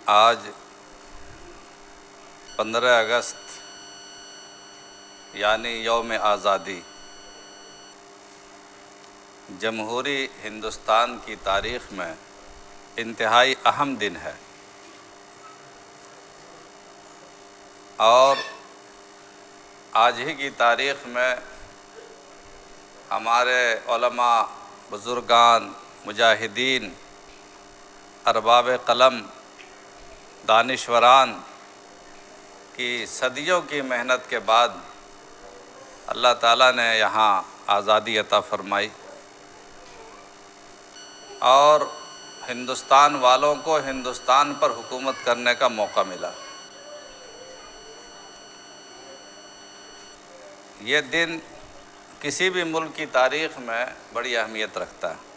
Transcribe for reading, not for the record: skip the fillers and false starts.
आज 15 अगस्त यानी यौम आज़ादी जमहूरी हिंदुस्तान की तारीख़ में इंतहाई अहम दिन है और आज ही की तारीख़ में हमारे उलमा, बुज़ुर्गान, मुजाहिदीन, अरबाब कलम, दानिश्वरान की सदियों की मेहनत के बाद अल्लाह ताला ने यहाँ आज़ादी अता फ़रमाई और हिंदुस्तान वालों को हिंदुस्तान पर हुकूमत करने का मौका मिला। ये दिन किसी भी मुल्क की तारीख़ में बड़ी अहमियत रखता है।